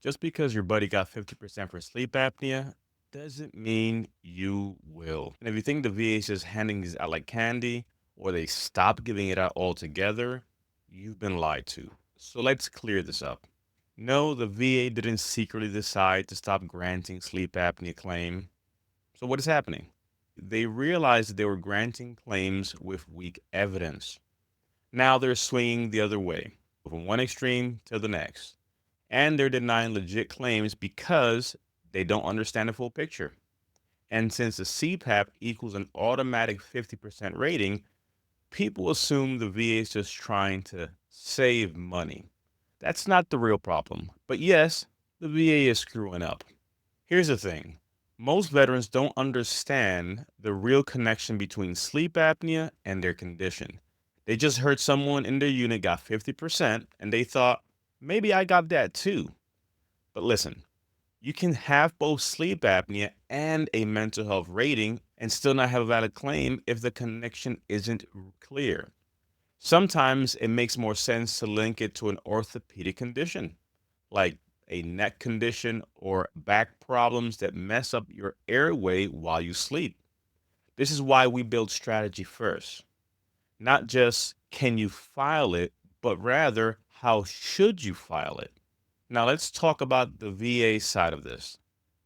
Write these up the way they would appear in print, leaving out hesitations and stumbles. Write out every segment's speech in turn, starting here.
Just because your buddy got 50% for sleep apnea doesn't mean you will. And if you think the VA is just handing these out like candy or they stop giving it out altogether, you've been lied to. So let's clear this up. No, the VA didn't secretly decide to stop granting sleep apnea claim. So what is happening? They realized that they were granting claims with weak evidence. Now they're swinging the other way, from one extreme to the next. And they're denying legit claims because they don't understand the full picture. And since the CPAP equals an automatic 50% rating, people assume the VA is just trying to save money. That's not the real problem. But yes, the VA is screwing up. Here's the thing, most veterans don't understand the real connection between sleep apnea and their condition. They just heard someone in their unit got 50% and they thought, maybe I got that too. But listen, you can have both sleep apnea and a mental health rating and still not have a valid claim if the connection isn't clear. Sometimes it makes more sense to link it to an orthopedic condition, like a neck condition or back problems that mess up your airway while you sleep. This is why we build strategy first. Not just can you file it, but rather how should you file it? Now let's talk about the VA side of this.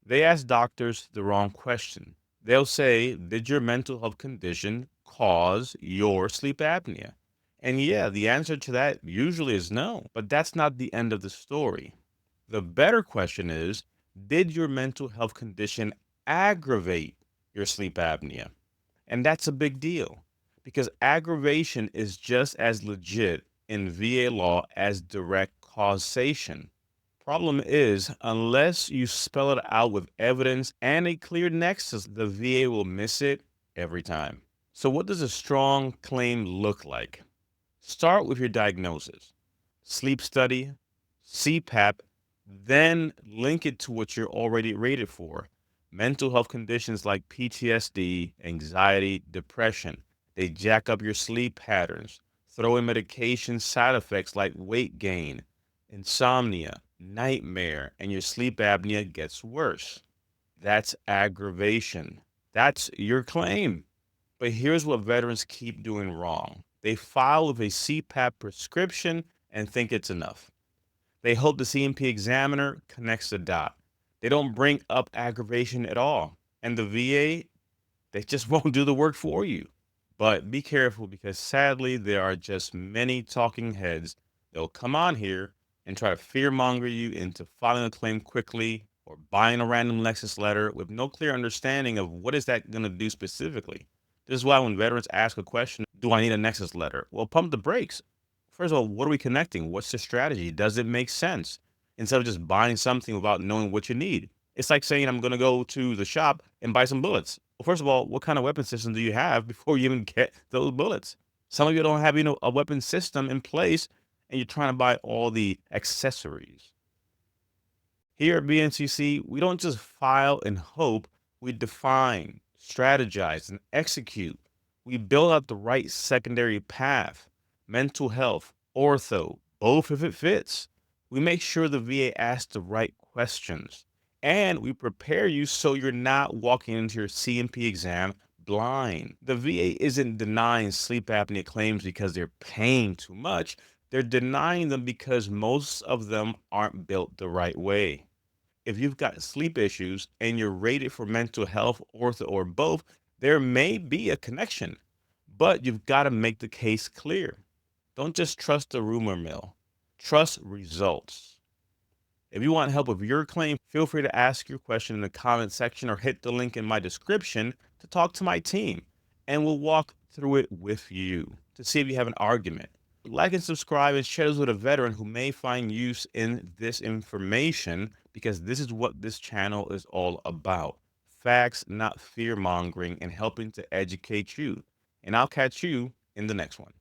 They ask doctors the wrong question. They'll say, did your mental health condition cause your sleep apnea? And yeah, the answer to that usually is no, but that's not the end of the story. The better question is, did your mental health condition aggravate your sleep apnea? And that's a big deal because aggravation is just as legit in VA law as direct causation. Problem is, unless you spell it out with evidence and a clear nexus, the VA will miss it every time. So, what does a strong claim look like? Start with your diagnosis, sleep study, CPAP, then link it to what you're already rated for. Mental health conditions like PTSD, anxiety, depression, they jack up your sleep patterns. Throw in medication side effects like weight gain, insomnia, nightmare, and your sleep apnea gets worse. That's aggravation. That's your claim. But here's what veterans keep doing wrong. They file with a CPAP prescription and think it's enough. They hope the CMP examiner connects the dot. They don't bring up aggravation at all. And the VA, they just won't do the work for you. But be careful because sadly, there are just many talking heads that'll come on here and try to fearmonger you into filing a claim quickly or buying a random Lexus letter with no clear understanding of what is that going to do specifically. This is why when veterans ask a question, do I need a Nexus letter? Well, pump the brakes. First of all, what are we connecting? What's the strategy? Does it make sense? Instead of just buying something without knowing what you need. It's like saying I'm going to go to the shop and buy some bullets. Well, first of all, what kind of weapon system do you have before you even get those bullets? Some of you don't have, a weapon system in place and you're trying to buy all the accessories. Here at VNCC, we don't just file and hope, we define, strategize, and execute. We build out the right secondary path, mental health, ortho, both if it fits. We make sure the VA asks the right questions. And we prepare you so you're not walking into your CMP exam blind. The VA isn't denying sleep apnea claims because they're paying too much. They're denying them because most of them aren't built the right way. If you've got sleep issues and you're rated for mental health, ortho, or both, there may be a connection, but you've got to make the case clear. Don't just trust the rumor mill, trust results. If you want help with your claim, feel free to ask your question in the comment section or hit the link in my description to talk to my team, and we'll walk through it with you to see if you have an argument. Like and subscribe and share this with a veteran who may find use in this information because this is what this channel is all about. Facts, not fear mongering, and helping to educate you. And I'll catch you in the next one.